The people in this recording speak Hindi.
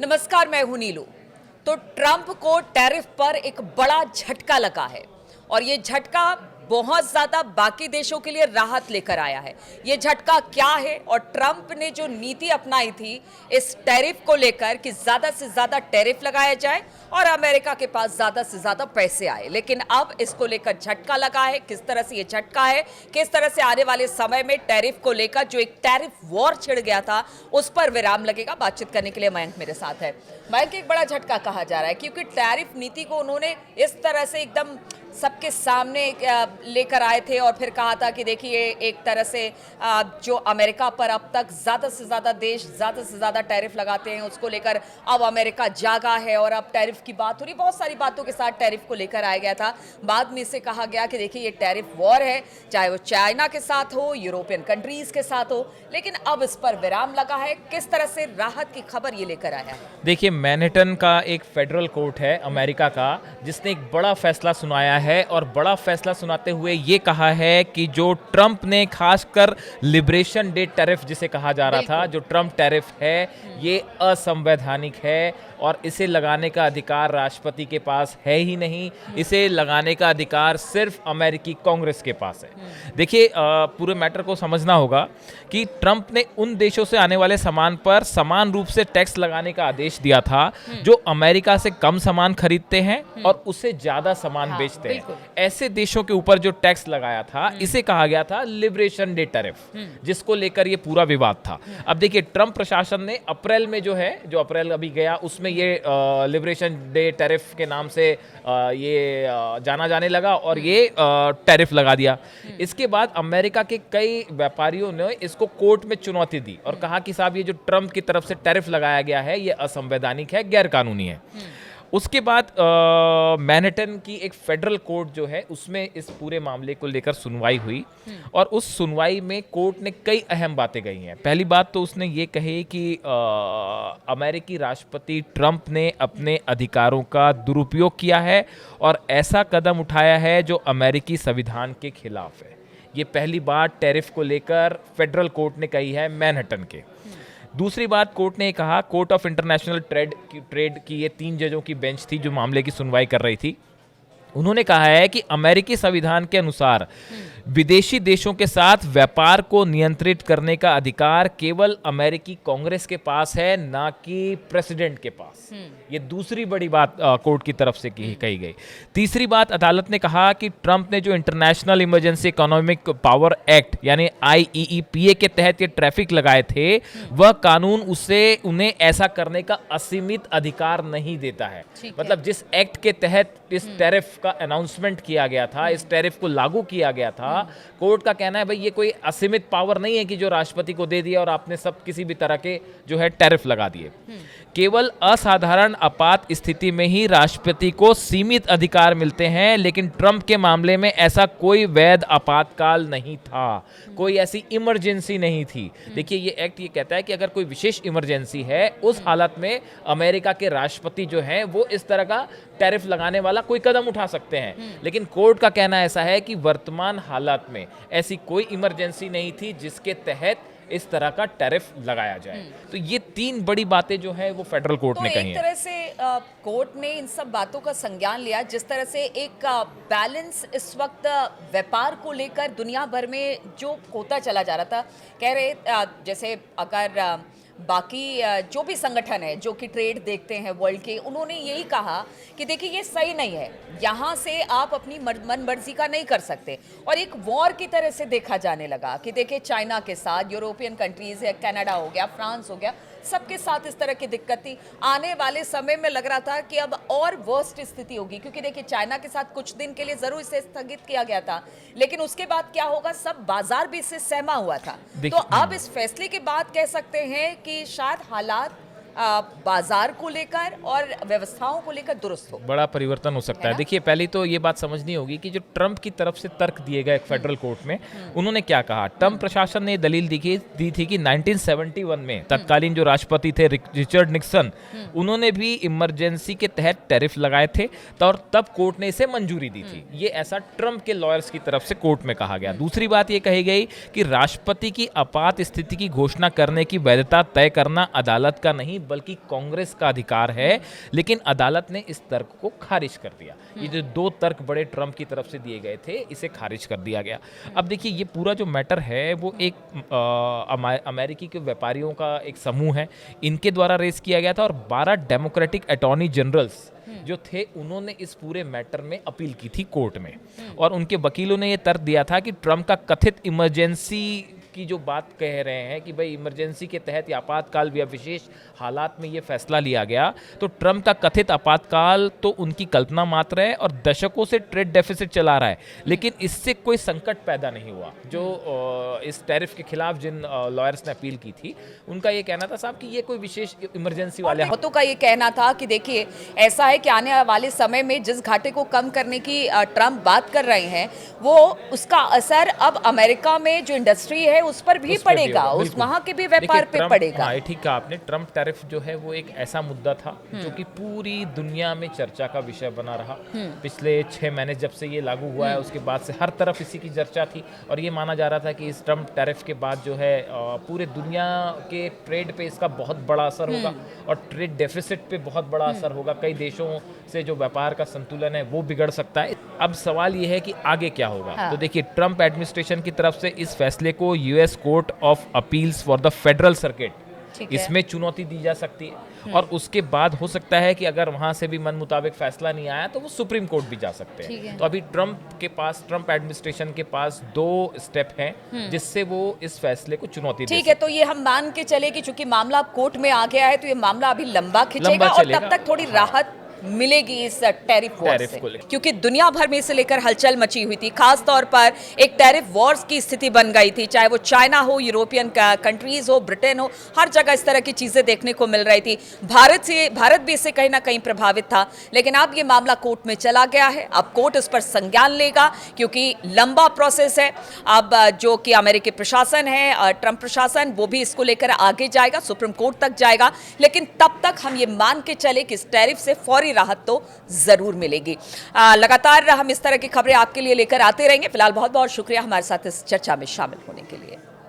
नमस्कार, मैं हूं नीलू। तो ट्रंप को टैरिफ पर एक बड़ा झटका लगा है और ये झटका बहुत ज्यादा बाकी देशों के लिए राहत लेकर आया है। ये झटका क्या है और ट्रंप ने जो नीति अपनाई थी इस टैरिफ को लेकर कि ज्यादा से ज्यादा टैरिफ लगाया जाए और अमेरिका के पास ज्यादा से ज्यादा पैसे आए, लेकिन अब इसको लेकर झटका लगा है। किस तरह से ये झटका है, किस तरह से आने वाले समय में टैरिफ को लेकर जो एक टैरिफ वॉर छिड़ गया था उस पर विराम लगेगा। बातचीत करने के लिए मयंक मेरे साथ है। मयंक, एक बड़ा झटका कहा जा रहा है क्योंकि टैरिफ नीति को उन्होंने इस तरह से एकदम सबके सामने लेकर आए थे और फिर कहा था कि देखिए एक तरह से जो अमेरिका पर अब तक ज़्यादा से ज़्यादा देश ज़्यादा से ज़्यादा टैरिफ लगाते हैं, उसको लेकर अब अमेरिका जागा है और अब टैरिफ की बात हो रही। बहुत सारी बातों के साथ टैरिफ को लेकर आया गया था। बाद में इसे कहा गया कि देखिए ये टैरिफ वॉर है, चाहे वो चाइना के साथ हो, यूरोपियन कंट्रीज़ के साथ हो, लेकिन अब इस पर विराम लगा है। किस तरह से राहत की खबर ये लेकर आया है? देखिए, मैनहट्टन का एक फेडरल कोर्ट है अमेरिका का, जिसने एक बड़ा फैसला सुनाया है और बड़ा फैसला सुनाते हुए ये कहा है कि जो ट्रंप ने खासकर लिबरेशन डे टैरिफ जिसे कहा जा रहा था, जो ट्रंप टैरिफ है, ये असंवैधानिक है और इसे लगाने का अधिकार राष्ट्रपति के पास है ही नहीं। इसे लगाने का अधिकार सिर्फ अमेरिकी कांग्रेस के पास है। देखिए, पूरे मैटर को समझना होगा कि ट्रंप ने उन देशों से आने वाले सामान पर समान रूप से टैक्स लगाने का आदेश दिया था जो अमेरिका से कम सामान खरीदते हैं और उससे ज्यादा सामान बेचते हैं। ऐसे देशों के ऊपर जो टैक्स लगाया था इसे कहा गया था लिबरेशन डे टैरिफ, जिसको लेकर ये पूरा विवाद था। अब देखिए, ट्रंप प्रशासन ने अप्रैल में जो अप्रैल अभी गया उसमें ये लिबरेशन डे टैरिफ के नाम से ये जाना जाने लगा और ये टैरिफ लगा दिया। इसके बाद अमेरिका के कई व्यापारियों ने इसको कोर्ट में चुनौती दी और कहा कि साहब ये जो ट्रंप की तरफ से टैरिफ लगाया गया है ये असंवैधानिक है, गैर कानूनी है। उसके बाद मैनहट्टन की एक फेडरल कोर्ट जो है उसमें इस पूरे मामले को लेकर सुनवाई हुई और उस सुनवाई में कोर्ट ने कई अहम बातें कही हैं। पहली बात तो उसने ये कही कि अमेरिकी राष्ट्रपति ट्रंप ने अपने अधिकारों का दुरुपयोग किया है और ऐसा कदम उठाया है जो अमेरिकी संविधान के खिलाफ है। ये पहली बात टैरिफ को लेकर फेडरल कोर्ट ने कही है मैनहट्टन के। दूसरी बात कोर्ट ने कहा, कोर्ट ऑफ इंटरनेशनल ट्रेड की ये 3 जजों की बेंच थी जो मामले की सुनवाई कर रही थी। उन्होंने कहा है कि अमेरिकी संविधान के अनुसार विदेशी देशों के साथ व्यापार को नियंत्रित करने का अधिकार केवल अमेरिकी कांग्रेस के पास है, ना कि प्रेसिडेंट के पास। ये दूसरी बड़ी बात कोर्ट की तरफ से कही गई। तीसरी बात, अदालत ने कहा कि ट्रंप ने जो international emergency economic power act यानी IEEPA के तहत ये ट्रैफिक लगाए थे, वह कानून उन्हें ऐसा करने का असीमित अधिकार नहीं देता है। मतलब जिस एक्ट के तहत इस टैरिफ का अनाउंसमेंट किया गया था, इस टैरिफ को लागू किया गया था, कोर्ट का कहना है भाई ये कोई असीमित पावर नहीं है कि जो राष्ट्रपति को दे दिया और आपने सब किसी भी तरह के जो है टैरिफ लगा दिए। केवल असाधारण आपात स्थिति में ही राष्ट्रपति को सीमित अधिकार मिलते हैं, लेकिन ट्रंप के मामले में ऐसा कोई वैध आपातकाल नहीं था, कोई ऐसी इमरजेंसी नहीं थी। देखिए, ये एक्ट ये कहता है कि अगर कोई विशेष इमरजेंसी है उस हालत में अमेरिका के राष्ट्रपति जो हैं वो इस तरह का टैरिफ लगाने वाला कोई कदम उठा सकते हैं। लेकिन कोर्ट का कहना ऐसा है कि वर्तमान हालात में ऐसी कोई इमरजेंसी नहीं थी जिसके तहत इस तरह का टैरिफ लगाया जाए। तो ये 3 बड़ी बातें जो है वो फेडरल कोर्ट ने कही हैं। एक तरह से कोर्ट ने इन सब बातों का संज्ञान लिया। जिस तरह से एक बैलेंस इस वक्त व्यापार को लेकर दुनिया भर में जो खोता चला जा रहा था, कह रहे जैसे अगर बाकी जो भी संगठन है जो कि ट्रेड देखते हैं वर्ल्ड के, उन्होंने यही कहा कि देखिए ये सही नहीं है, यहाँ से आप अपनी मन मर्जी का नहीं कर सकते। और एक वॉर की तरह से देखा जाने लगा कि देखिए चाइना के साथ, यूरोपियन कंट्रीज है, कनाडा हो गया, फ्रांस हो गया, सबके साथ इस तरह की दिक्कत थी। आने वाले समय में लग रहा था कि अब और वर्स्ट स्थिति होगी, क्योंकि देखिए चाइना के साथ कुछ दिन के लिए जरूर इसे स्थगित किया गया था, लेकिन उसके बाद क्या होगा, सब बाजार भी इससे सहमा हुआ था। तो अब इस फैसले के बाद कह सकते हैं कि शायद हालात बाजार को लेकर और व्यवस्थाओं को लेकर दुरुस्त हो, बड़ा परिवर्तन हो सकता है। देखिए, पहले तो ये बात समझनी होगी कि जो ट्रंप की तरफ से तर्क दिए गए फेडरल कोर्ट में, उन्होंने क्या कहा। ट्रंप प्रशासन ने दलील दी थी कि 1971 में तत्कालीन जो राष्ट्रपति थे रिचर्ड निक्सन, उन्होंने भी इमरजेंसी के तहत टैरिफ लगाए थे और तब कोर्ट ने इसे मंजूरी दी थी। ये ऐसा ट्रंप के लॉयर्स की तरफ से कोर्ट में कहा गया। दूसरी बात ये कही गई कि राष्ट्रपति की आपात स्थिति की घोषणा करने की वैधता तय करना अदालत का नहीं बल्कि कांग्रेस का अधिकार है, लेकिन अदालत ने इस तर्क को खारिज कर दिया। ये जो 2 तर्क बड़े ट्रंप की तरफ से दिए गए थे, इसे खारिज कर दिया गया। अब देखिए, ये पूरा जो मैटर है वो एक अमेरिकी के व्यापारियों का एक समूह है, इनके द्वारा रेस किया गया था, और 12 डेमोक्रेटिक अटॉर्नी जनरल्स जो थे उन्होंने इस पूरे मैटर में अपील की थी कोर्ट में, और उनके वकीलों ने यह तर्क दिया था कि ट्रंप का कथित इमरजेंसी की जो बात कह रहे हैं कि भाई इमरजेंसी के तहत या आपातकाल या विशेष हालात में ये फैसला लिया गया, तो ट्रंप का कथित आपातकाल तो उनकी कल्पना मात्र है और दशकों से ट्रेड डेफिसिट चला रहा है, लेकिन इससे कोई संकट पैदा नहीं हुआ। जो इस टैरिफ के खिलाफ जिन लॉयर्स ने अपील की थी, उनका ये कहना था साहब कि ये कोई विशेष इमरजेंसी वाले बहुतों का ये कहना था कि देखिए, ऐसा है कि आने वाले समय में जिस घाटे को कम करने की ट्रंप बात कर रहे हैं, वो उसका असर अब अमेरिका में जो इंडस्ट्री है उस पर भी पड़ेगा, उस वहां के भी व्यापार पे पड़ेगा। हाँ, ठीक कहा आपने। ट्रंप टैरिफ जो है वो एक ऐसा मुद्दा था जो कि पूरी दुनिया में चर्चा का विषय बना रहा। पिछले 6 महीने जब से ये लागू हुआ है, उसके बाद से हर तरफ इसी की चर्चा थी, और ये माना जा रहा था कि इस ट्रंप टैरिफ के बाद जो है पूरे दुनिया के ट्रेड पे इसका बहुत बड़ा असर होगा, और ट्रेड डेफिसिट पे बहुत बड़ा असर होगा। कई देशों से जो व्यापार का संतुलन है वो बिगड़ सकता है। अब सवाल ये है कि आगे क्या होगा। हाँ। तो देखिए, ट्रंप एडमिनिस्ट्रेशन की तरफ से इस फैसले को US court of appeals for the federal circuit, इसमें चुनौती दी जा सकती है, और उसके बाद हो सकता है कि अगर वहां से भी मन मुताबिक फैसला नहीं आया तो वो सुप्रीम कोर्ट भी जा सकते हैं। तो अभी ट्रंप एडमिनिस्ट्रेशन के पास 2 स्टेप हैं जिससे वो इस फैसले को चुनौती दे ठीक है, तो ये हम मान के चले कि चूंकि मामला कोर्ट में आ गया है, तो ये मामला अभी लंबा खिंचेगा और तब तक थोड़ी राहत मिलेगी इस टैरिफ वॉर से, क्योंकि दुनिया भर में इसे लेकर हलचल मची हुई थी। खास तौर पर एक टैरिफ वॉर्स की स्थिति बन गई थी, चाहे वो चाइना हो, यूरोपियन कंट्रीज हो, ब्रिटेन हो, हर जगह इस तरह की चीजें देखने को मिल रही थी। भारत भी इससे कहीं ना कहीं प्रभावित था, लेकिन अब ये मामला कोर्ट में चला गया है। अब कोर्ट इस पर संज्ञान लेगा, क्योंकि लंबा प्रोसेस है। अब जो कि अमेरिकी प्रशासन है, ट्रंप प्रशासन, वो भी इसको लेकर आगे जाएगा, सुप्रीम कोर्ट तक जाएगा, लेकिन तब तक हम ये मान के चले कि इस टैरिफ से फौरी राहत तो जरूर मिलेगी। लगातार हम इस तरह की खबरें आपके लिए लेकर आते रहेंगे। फिलहाल बहुत बहुत शुक्रिया हमारे साथ इस चर्चा में शामिल होने के लिए।